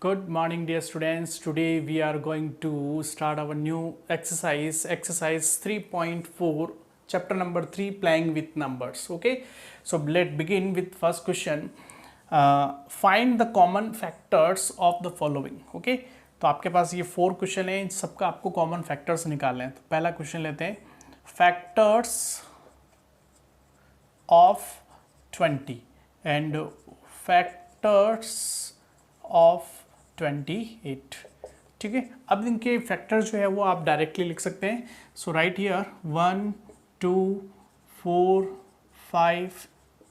Good morning, dear students. Today we are going to start our new exercise 3.4, chapter number 3, playing with numbers. Okay, so let's begin with first question. Find the common factors of the following. Okay, तो आपके पास ये 4 question है, इन सबका आपको common factors निकालने हैं. तो पहला क्वेश्चन लेते हैं, factors of 20 and factors of 28. ठीक है, अब इनके फैक्टर्स जो है वो आप डायरेक्टली लिख सकते हैं. सो राइट हियर 1, 2, 4, 5,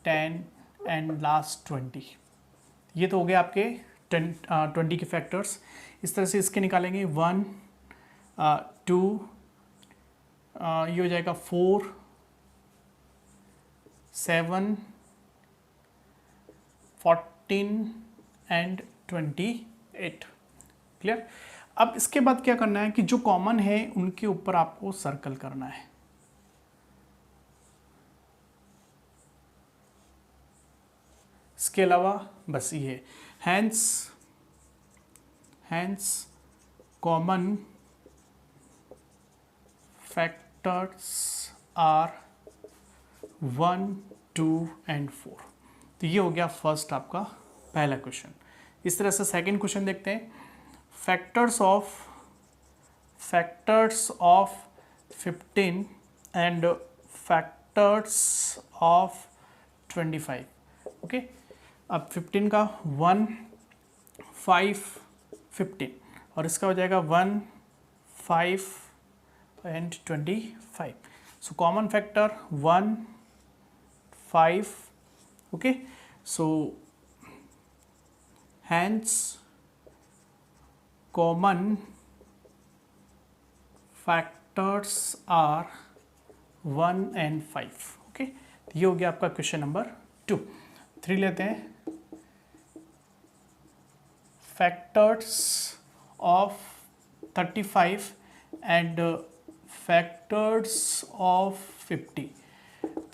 10 एंड लास्ट 20. ये तो हो गए आपके 20 के फैक्टर्स. इस तरह से इसके निकालेंगे 1, 2, ये हो जाएगा 4, 7, 14 एंड 28. क्लियर. अब इसके बाद क्या करना है कि जो कॉमन है उनके ऊपर आपको सर्कल करना है. इसके अलावा बस ये hence common factors are 1, 2 and 4. तो ये हो गया फर्स्ट आपका पहला क्वेश्चन. इस तरह से सेकंड क्वेश्चन देखते हैं, factors of 15 and factors of 25. Okay, अब 15 का 1, 5, 15 और इसका हो जाएगा 1, 5 and 25. So common factor 1, 5. Okay, so hence common factors are 1 and 5. Okay, तो ये हो गया आपका क्वेश्चन नंबर 2. 3 लेते हैं, factors of 35 and factors of 50.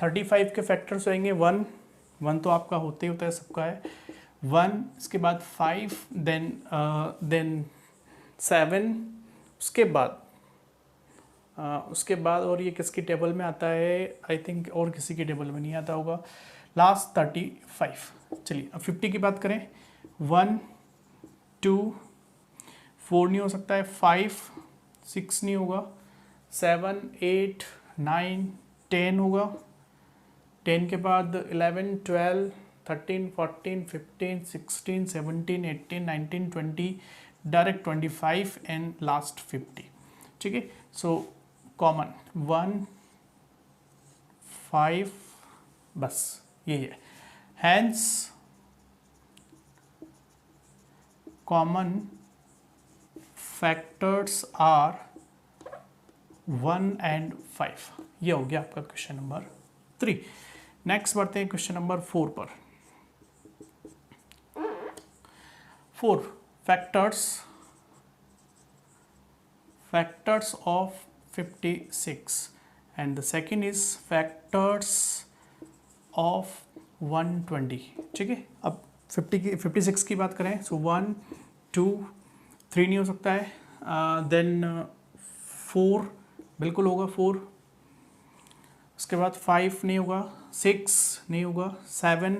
35 के फैक्टर्स होंगे 1 तो आपका होते ही होता है, सबका है 1, इसके बाद 5, देन 7, उसके बाद और ये किसकी टेबल में आता है, आई थिंक और किसी की टेबल में नहीं आता होगा, लास्ट 35. चलिए अब 50 की बात करें, 1, 2, 4 नहीं हो सकता है, 5, 6 नहीं होगा, 7, 8, 9, 10 होगा, 10 के बाद 11, 12, 13, 14, 15, 16, 17, 18, 19, 20, डायरेक्ट 25 एंड लास्ट 50. ठीक है, सो कॉमन 1, 5, बस ये है. Hence common factors are 1 and 5. ये हो गया आपका क्वेश्चन नंबर 3. नेक्स्ट बढ़ते हैं क्वेश्चन नंबर 4 पर. 4 factors of 56 and the second is factors of 120. ठीक है, अब 56 की बात करें, सो 1, 2, 3 नहीं हो सकता है, देन 4 बिल्कुल होगा 4, उसके बाद 5 नहीं होगा, 6 नहीं होगा, 7,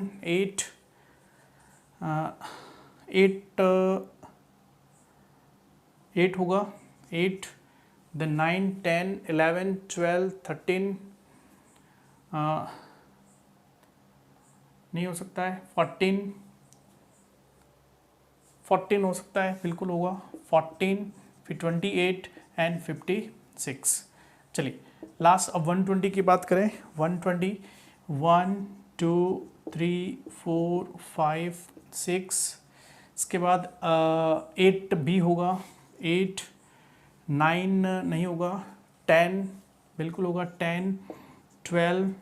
8 होगा, 8, then 9, 10, 11, 12, 13 नहीं हो सकता है, 14 हो सकता है, बिल्कुल होगा 14, फिर 28 एंड 56. चलिए लास्ट अब 120 की बात करें, 120, 1, 2, 3, 4, 5, 6, इसके बाद 8 भी होगा, 8, 9 नहीं होगा, 10 बिल्कुल होगा, 10, 12,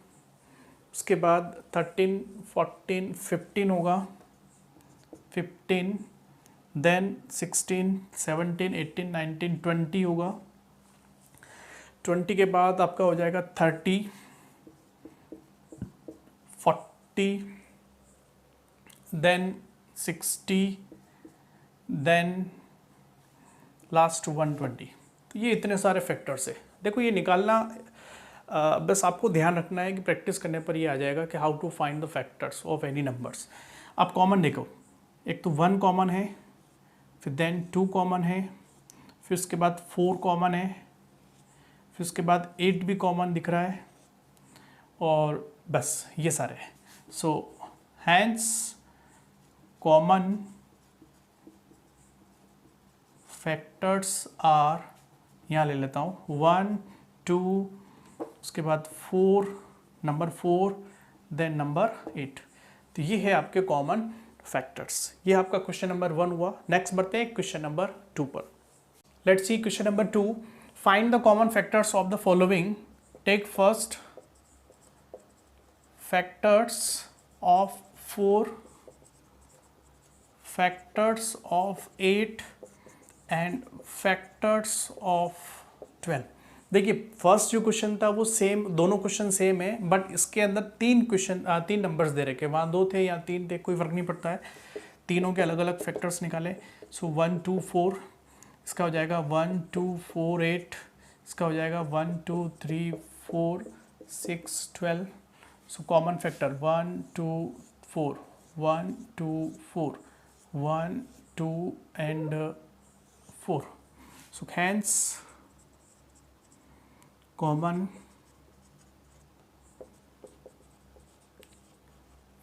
उसके बाद 13, 14, 15 होगा, 15, देन 16, 17, 18, 19, 20 होगा, 20 के बाद आपका हो जाएगा 30, 40, देन 60, देन लास्ट 120। तो ये इतने सारे फैक्टर्स है। देखो ये निकालना बस आपको ध्यान रखना है कि प्रैक्टिस करने पर ये आ जाएगा कि how to find the factors of any numbers. आप कॉमन देखो, एक तो 1 कॉमन है, फिर देन 2 कॉमन है, फिर उसके बाद 4 कॉमन है, फिर उसके बाद 8 भी कॉमन दिख रहा है, और बस ये सारे हैं। So hence common factors are, यहाँ ले लेता हूँ 1 2, उसके बाद 4, नंबर 4, देन नंबर 8। तो ये है आपके कॉमन फैक्टर्स। ये आपका क्वेश्चन नंबर 1 हुआ। नेक्स्ट बढ़ते हैं क्वेश्चन नंबर 2 पर। Let's see question number 2, find the common factors of the following. Take first factors of 4, factors of 8 and factors of 12। देखिए फर्स्ट जो क्वेश्चन था वो सेम, दोनों क्वेश्चन सेम है, बट इसके अंदर 3 नंबर्स दे रखे, वहाँ 2 थे या 3 थे, कोई फर्क नहीं पड़ता है, तीनों के अलग अलग फैक्टर्स निकाले। सो 1 2 4, इसका हो जाएगा 1 2 4 8, इसका हो जाएगा 1 2 3 4 6 12। So common factor 1 2 4, 1 2 4, 1 2 and 4। So hence common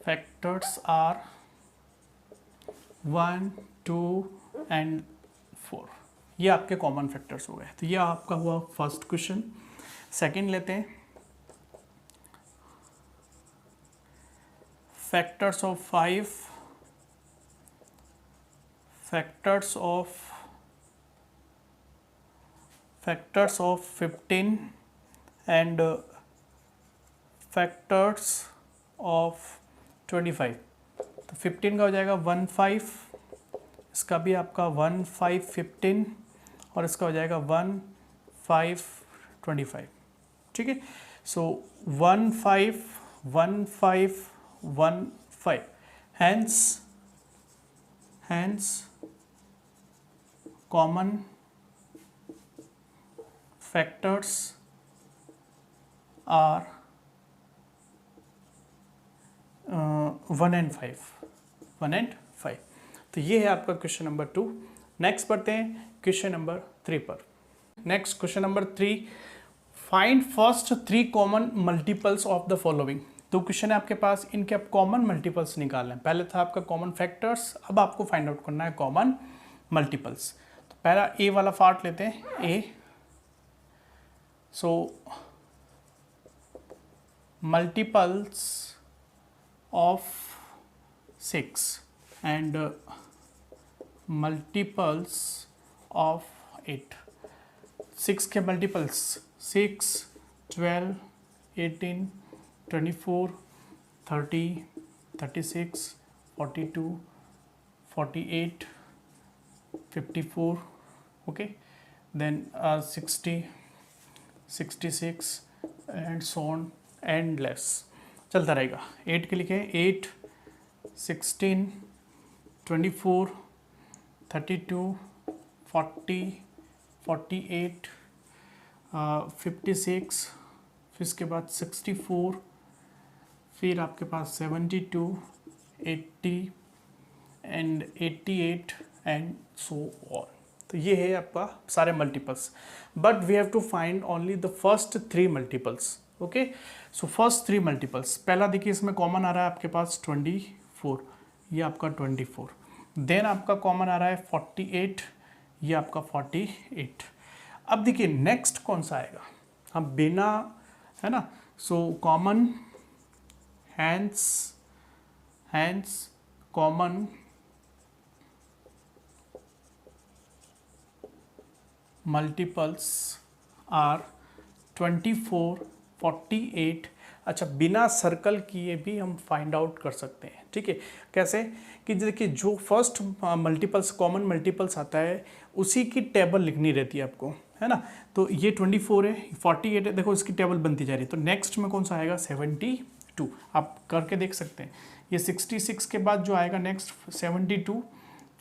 factors are 1 2 and 4। ये आपके कॉमन फैक्टर्स हो गए। तो ये आपका हुआ फर्स्ट क्वेश्चन। सेकंड लेते हैं, factors of 5, factors of 15 and factors of 25। तो 15 का हो जाएगा 1 5, इसका भी आपका 1 5 15, और इसका हो जाएगा 1 5 25। ठीक है। So 1 5 1 5 1 5, hence common factors are 1 and 5। तो ये है आपका क्वेश्चन नंबर 2। नेक्स्ट बढ़ते हैं क्वेश्चन नंबर 3 पर। Next question number 3, find first 3 common multiples of the following. तो क्वेश्चन है आपके पास, इनके आप कॉमन मल्टीपल्स निकाल लें। पहले था आपका कॉमन फैक्टर्स, अब आपको फाइंड आउट करना है कॉमन मल्टीपल्स। तो पहला ए वाला पार्ट लेते हैं, ए। So multiples of 6 and multiples of 8। 6 के multiples 6 12 18 24 30 36 42 48 54, okay, then 60 66 and so on endless चलता रहेगा। 8 के लिखे 8 16 24 32 40 48 56, फिर इसके बाद 64, फिर आपके पास 72 80 एंड 88 एंड सो ऑन। तो ये है आपका सारे multiples, but we have to find only the first 3 multiples. Okay, so first 3 multiples, पहला देखिए इसमें कॉमन आ रहा है आपके पास 24, ये आपका 24, देन आपका कॉमन आ रहा है 48, ये आपका 48। अब देखिए नेक्स्ट कौन सा आएगा, हम बिना, है ना, so common hence common multiples are 24 48। अच्छा, बिना सर्कल किए भी हम फाइंड आउट कर सकते हैं। ठीक है, कैसे कि देखिए जो फर्स्ट मल्टीपल्स कॉमन मल्टीपल्स आता है उसी की टेबल लिखनी रहती है आपको, है ना। तो ये 24 है, 48 है, देखो इसकी टेबल बनती जा रही है। तो नेक्स्ट में कौन सा आएगा 72, आप करके देख सकते हैं। ये 66 के बाद जो आएगा नेक्स्ट 72,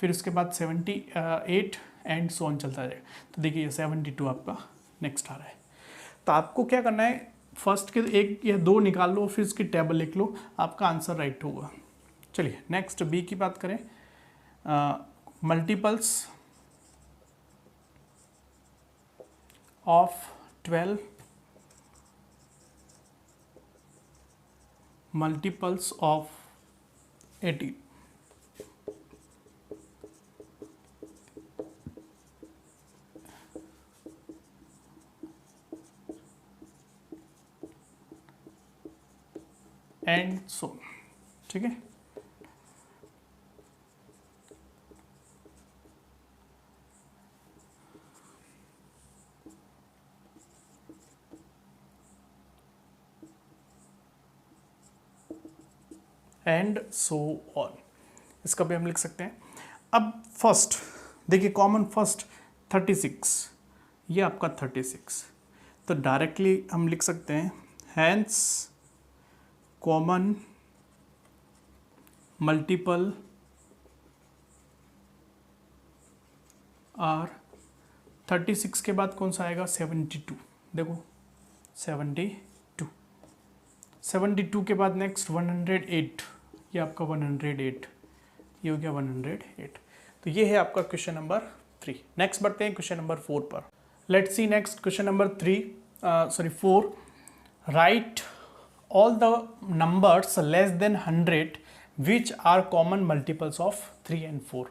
फिर उसके बाद 78 एंड सो ऑन चलता जाएगा। तो देखिए 72 आपका नेक्स्ट आ रहा है। तो आपको क्या करना है, फर्स्ट के एक या दो निकाल लो, फिर उसकी टेबल लिख लो, आपका आंसर राइट होगा। चलिए नेक्स्ट बी की बात करें। Multiples of 12, multiples of 18। And so, ठीक है। एंड सो ऑन, इसका भी हम लिख सकते हैं। अब फर्स्ट देखिए, कॉमन फर्स्ट 36, ये आपका 36, तो डायरेक्टली हम लिख सकते हैं हैंस कॉमन मल्टीपल आर 36 के बाद कौन सा आएगा 72, देखो 72, 72 के बाद नेक्स्ट 108, ये आपका 108, ये हो गया 108। तो ये है आपका क्वेश्चन नंबर 3। नेक्स्ट बढ़ते हैं क्वेश्चन नंबर 4 पर। Let's see next question number 4। Right all the numbers less than 100 which are common multiples of 3 and 4।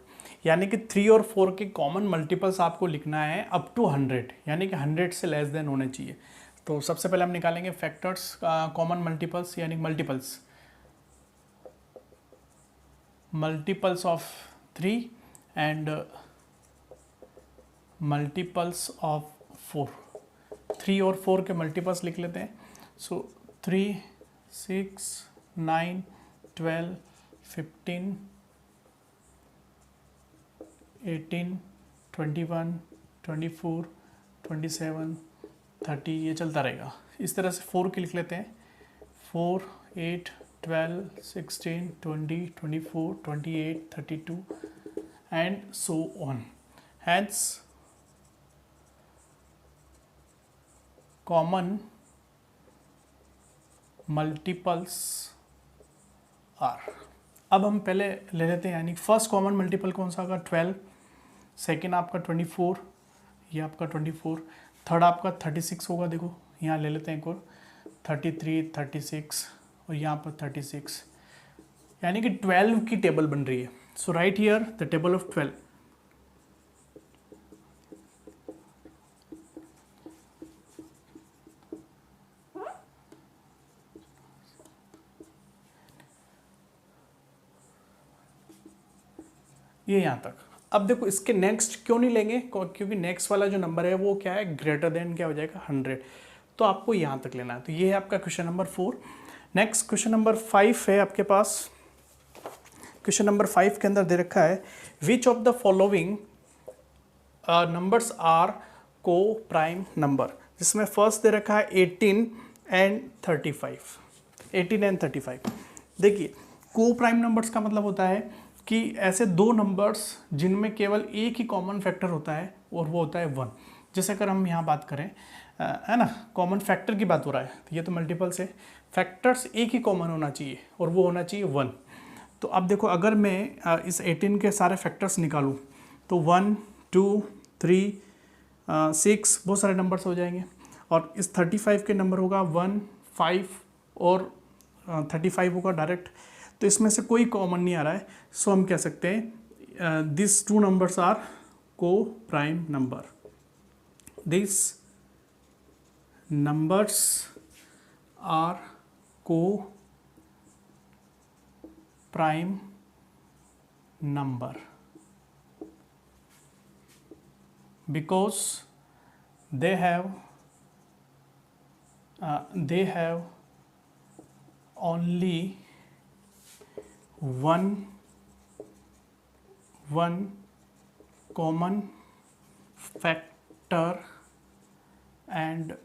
यानी कि 3 और 4 के कॉमन मल्टीपल्स आपको लिखना है अप टू 100, यानी कि 100 से लेस देन होने चाहिए। तो सबसे पहले हम निकालेंगे फैक्टर्स कॉमन मल्टीपल्स, यानी multiples of 3 and multiples of 4। 3 और 4 के मल्टीपल्स लिख लेते हैं। सो 3, 6, 9, 12, 15, 18, 21, 24, 27, 30, ये चलता रहेगा। इस तरह से 4 के लिख लेते हैं। 4, 8, 12, 16, 20, 24, 28, 32 and so on. Hence common multiples are. अब हम पहले ले लेते हैं, यानी फर्स्ट कॉमन मल्टीपल कौन सा होगा 12, सेकेंड आपका 24, ये आपका 24, थर्ड आपका 36 होगा। देखो यहाँ ले लेते हैं एक और 33, 36 और यहाँ पर 36, यानी कि 12 की टेबल बन रही है। So right here the table of 12। ये यहाँ तक। अब देखो इसके नेक्स्ट क्यों नहीं लेंगे, क्योंकि नेक्स्ट वाला जो नंबर है वो क्या है, ग्रेटर देन क्या हो जाएगा 100। तो आपको यहाँ तक लेना है। तो ये है आपका question number 4। Next question number 5 है आपके पास। क्वेश्चन नंबर 5 के अंदर दे रखा है which of the following numbers are coprime number, जिसमें फर्स्ट दे रखा है 18 एंड 35। 18 एंड 35। देखिए को प्राइम नंबर्स का मतलब होता है कि ऐसे दो नंबर्स जिनमें केवल एक ही कॉमन फैक्टर होता है और वो होता है 1। जैसे अगर हम यहाँ बात करें, है ना, कॉमन फैक्टर की बात हो रहा है, तो ये तो मल्टीपल्स है, फैक्टर्स एक ही कॉमन होना चाहिए और वो होना चाहिए 1। तो अब देखो अगर मैं इस 18 के सारे फैक्टर्स निकालूँ तो 1, 2, 3, 6 बहुत सारे नंबर्स हो जाएंगे। और इस 35 के नंबर होगा 1, 5 और 35 होगा डायरेक्ट। तो इसमें से कोई कॉमन नहीं आ रहा है। सो हम कह सकते हैं this two numbers are coprime number. This numbers are coprime number because they have only one common factor and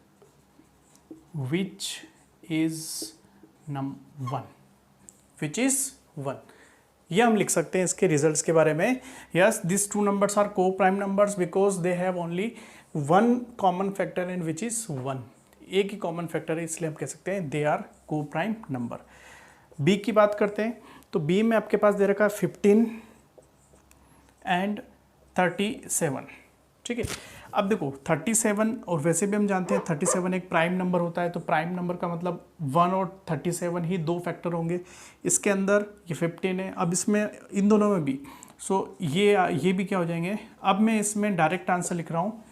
which is 1, which is 1। ये हम लिख सकते हैं इसके रिजल्ट्स के बारे में। Yes, this two numbers are coprime numbers because they have only one common factor in which is 1। एक ही कॉमन फैक्टर है, इसलिए हम कह सकते हैं दे are coprime number. B की बात करते हैं, तो बी में आपके पास दे रखा है 15 एंड 37। ठीक है, अब देखो 37, और वैसे भी हम जानते हैं 37 एक प्राइम नंबर होता है, तो प्राइम नंबर का मतलब 1 और 37 ही दो फैक्टर होंगे। इसके अंदर ये 15 है, अब इसमें इन दोनों में भी, सो ये भी क्या हो जाएंगे। अब मैं इसमें डायरेक्ट आंसर लिख रहा हूँ,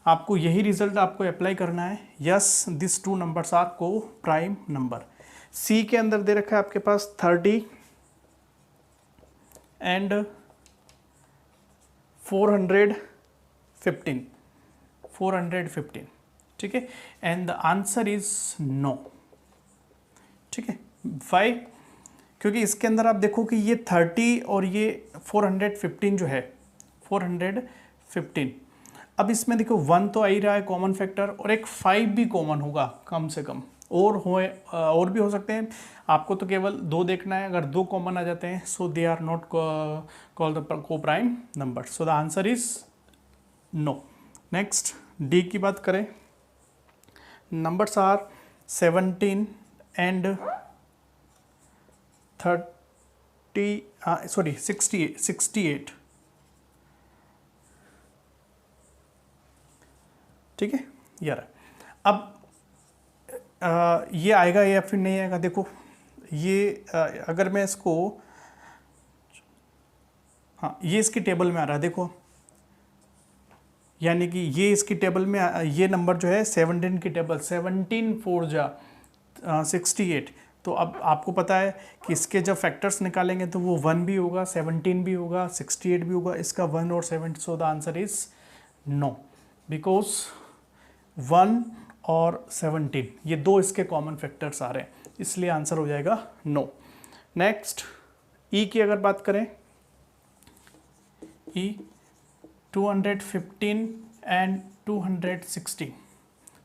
आपको यही रिजल्ट आपको अप्लाई करना है। Yes, this two numbers are coprime number. C के अंदर दे रखा है आपके पास 30 एंड 415। ठीक है, and the answer is no. ठीक है, वाई? क्योंकि इसके अंदर आप देखो कि ये 30 और ये 415 जो है 415, अब इसमें देखो 1 तो आ ही रहा है कॉमन फैक्टर, और एक 5 भी कॉमन होगा कम से कम, और भी हो सकते हैं। आपको तो केवल 2 देखना है, अगर 2 कॉमन आ जाते हैं so they are not called the coprime number, so the answer is no. Next D की बात करें, नंबर्स आर 17 एंड 68। ठीक है यार, अब ये आएगा या फिर नहीं आएगा। देखो ये अगर मैं इसको, हाँ ये इसकी टेबल में आ रहा है देखो, यानी कि ये इसकी टेबल में ये नंबर जो है 17 की टेबल, 17 4 जा 68। तो अब आपको पता है कि इसके जब फैक्टर्स निकालेंगे तो वो 1 भी होगा, 17 भी होगा, 68 भी होगा, इसका 1 और 7, so the answer is no, because 1 और 17 ये दो इसके कॉमन फैक्टर्स आ रहे हैं, इसलिए आंसर हो जाएगा नो। नेक्स्ट ई की अगर बात करें, E 215 and 216,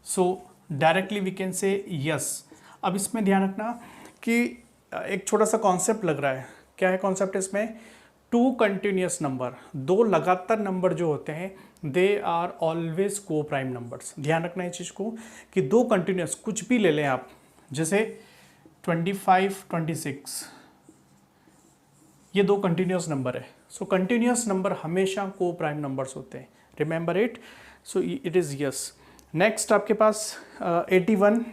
so directly we can say yes. अब इसमें ध्यान रखना कि एक छोटा सा कॉन्सेप्ट लग रहा है। क्या है कॉन्सेप्ट इसमें? 2 कंटिन्यूस नंबर, 2 लगातार नंबर जो होते हैं दे आर ऑलवेज को प्राइम नंबर्स। ध्यान रखना इस चीज़ को कि 2 कंटिन्यूस कुछ भी ले लें आप, जैसे 25 26, ये 2 कंटिन्यूस नंबर है, सो कंटिन्यूस नंबर हमेशा को प्राइम नंबर्स होते हैं, remember it, so it is yes. Next आपके पास 81,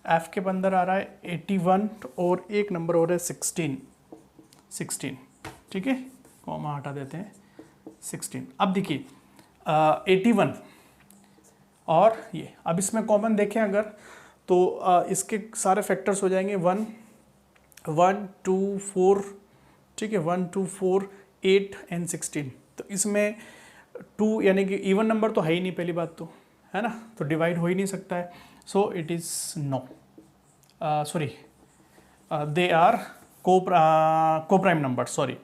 एफ के अंदर आ रहा है 81, और एक नंबर और है 16। ठीक है, कॉमा हटा देते हैं 16। अब देखिए 81 और ये, अब इसमें कॉमन देखें अगर तो इसके सारे फैक्टर्स हो जाएंगे 1 1 2 4। ठीक है, 1 2 4 8 एंड 16। तो इसमें 2 यानी कि इवन नंबर तो है ही नहीं, पहली बात तो है ना, तो डिवाइड हो ही नहीं सकता है, so it is no, sorry they are coprime number, sorry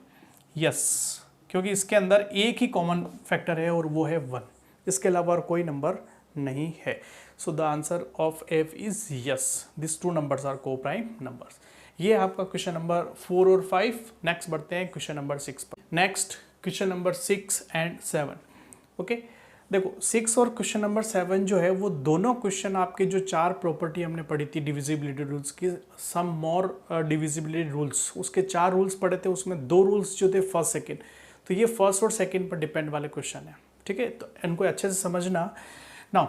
yes, क्योंकि इसके अंदर एक ही कॉमन फैक्टर है और वो है 1, इसके अलावा और कोई नंबर नहीं है, so the answer of F is yes, this 2 numbers are coprime numbers. ये आपका क्वेश्चन नंबर 4 और 5। नेक्स्ट बढ़ते हैं क्वेश्चन नंबर 6 पर। Next question number 6 and 7। Okay, देखो 6 और क्वेश्चन नंबर 7 जो है वो दोनों क्वेश्चन आपके जो 4 प्रॉपर्टी हमने पढ़ी थी डिविजिबिलिटी रूल्स की, सम मोर डिविजिबिलिटी रूल्स, उसके 4 रूल्स पढ़े थे, उसमें 2 रूल्स जो थे फर्स्ट सेकेंड, तो ये फर्स्ट और सेकेंड पर डिपेंड वाले क्वेश्चन है। ठीक है, तो इनको अच्छे से समझना। Now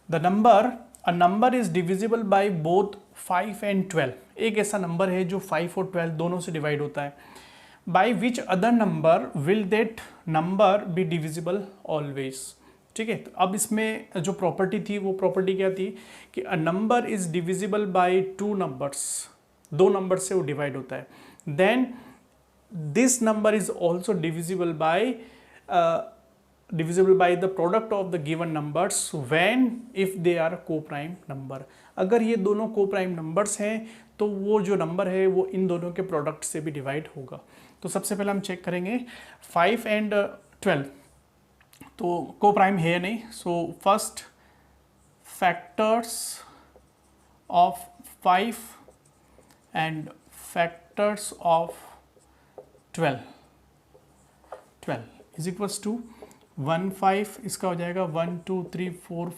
the number, a number is divisible by both 5 and 12। एक ऐसा नंबर है जो 5 और 12 दोनों से डिवाइड होता है। By which other number will that number be divisible always. ठीक है, तो अब इसमें जो प्रॉपर्टी थी वो प्रॉपर्टी क्या थी कि a number is divisible by 2 numbers, 2 number से वो डिवाइड होता है, then this number is also divisible by the product of the given numbers when if they are coprime number. अगर ये दोनों को प्राइम नंबर्स हैं तो वो जो नंबर है वो इन दोनों के प्रोडक्ट से भी डिवाइड होगा। तो सबसे पहले हम चेक करेंगे 5 एंड 12, तो को प्राइम है नहीं, so first factors of 5 and factors of 12 is equals to 1 5, इसका हो जाएगा 1 2 3 4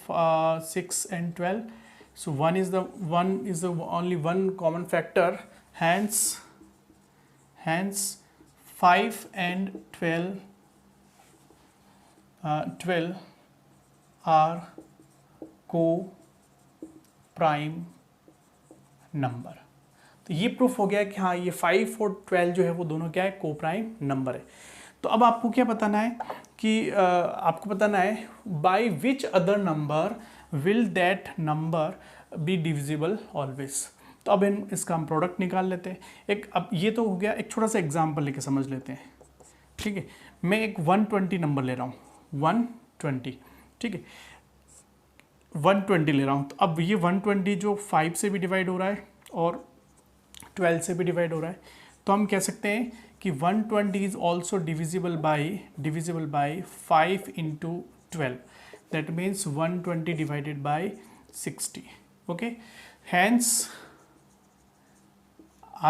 6 and 12. So 1 is the only one common factor, hence 5 and 12 are co-prime number. तो ये प्रूफ हो गया कि हाँ ये 5 और 12 जो है वो दोनों क्या है, को प्राइम नंबर है. तो अब आपको क्या बताना है कि आपको बताना है by which other number will that number be divisible always. तो अब इसका हम प्रोडक्ट निकाल लेते हैं. अब ये तो हो गया, एक छोटा सा एग्जांपल लेके समझ लेते हैं. ठीक है, मैं एक 120 नंबर ले रहा हूँ, 120. ठीक है, 120 ले रहा हूँ. तो अब ये 120 जो 5 से भी डिवाइड हो रहा है और 12 से भी डिवाइड हो रहा है, तो हम कह सकते हैं कि 120 is also divisible by 5 into 12. That means 120 divided by 60. Okay, hence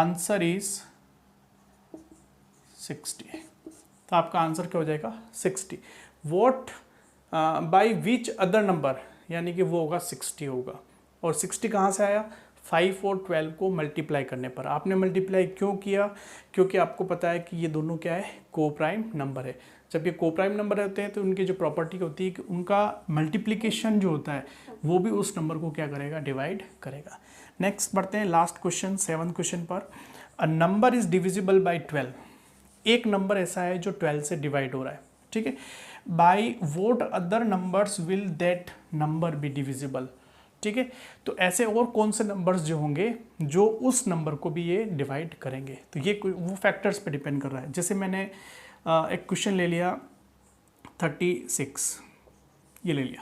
answer is 60. तो आपका आंसर क्या हो जाएगा, 60. What by which other number, यानी कि वो होगा 60 होगा. और 60 कहाँ से आया, 5 और 12 को मल्टीप्लाई करने पर. आपने मल्टीप्लाई क्यों किया, क्योंकि आपको पता है कि ये दोनों क्या है, को प्राइम नंबर है. जब ये को प्राइम नंबर होते हैं तो उनकी जो प्रॉपर्टी होती है कि उनका मल्टीप्लिकेशन जो होता है वो भी उस नंबर को क्या करेगा, डिवाइड करेगा. नेक्स्ट बढ़ते हैं लास्ट क्वेश्चन, 7th क्वेश्चन पर. अ नंबर इज डिविजिबल बाय 12. एक नंबर ऐसा है जो 12 से डिवाइड हो रहा है. ठीक है, by what other numbers will that number be divisible. ठीक है, तो ऐसे और कौन से नंबर्स जो होंगे जो उस नंबर को भी ये डिवाइड करेंगे. तो ये वो फैक्टर्स पे डिपेंड कर रहा है. जैसे मैंने एक क्वेश्चन ले लिया 36, ये ले लिया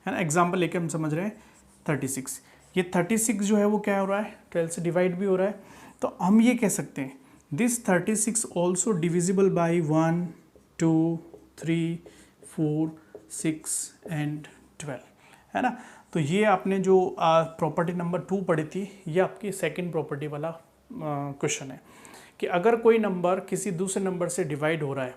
है ना, एग्जाम्पल लेके हम समझ रहे हैं 36. ये 36 जो है वो क्या हो रहा है, 12 से डिवाइड भी हो रहा है. तो हम ये कह सकते हैं this 36 also divisible by 1 2 3 4 6 and 12, है ना. तो ये आपने जो प्रॉपर्टी नंबर 2 पढ़ी थी, ये आपकी सेकंड प्रॉपर्टी वाला क्वेश्चन है कि अगर कोई नंबर किसी दूसरे नंबर से डिवाइड हो रहा है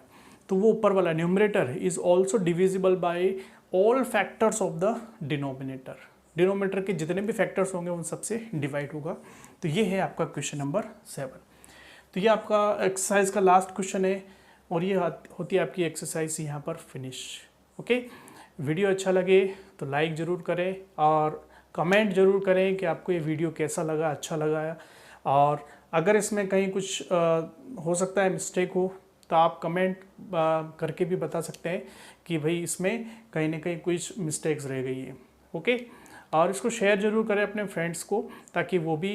तो वो ऊपर वाला numerator is also divisible bye all factors of the denominator. Denominator के जितने भी फैक्टर्स होंगे उन सबसे डिवाइड होगा. तो ये है आपका क्वेश्चन नंबर 7. तो ये आपका एक्सरसाइज का लास्ट क्वेश्चन है और ये होती है आपकी एक्सरसाइज यहाँ पर फिनिश. ओके, वीडियो अच्छा लगे तो लाइक ज़रूर करें और कमेंट ज़रूर करें कि आपको ये वीडियो कैसा लगा, अच्छा लगा. और अगर इसमें कहीं कुछ हो सकता है मिस्टेक हो तो आप कमेंट करके भी बता सकते हैं कि भाई इसमें कहीं ना कहीं कुछ मिस्टेक्स रह गई है. ओके, और इसको शेयर ज़रूर करें अपने फ्रेंड्स को ताकि वो भी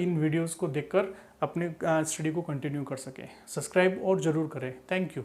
इन वीडियोस को देखकर अपने स्टडी को कंटिन्यू कर सकें. सब्सक्राइब और ज़रूर करें. Thank you.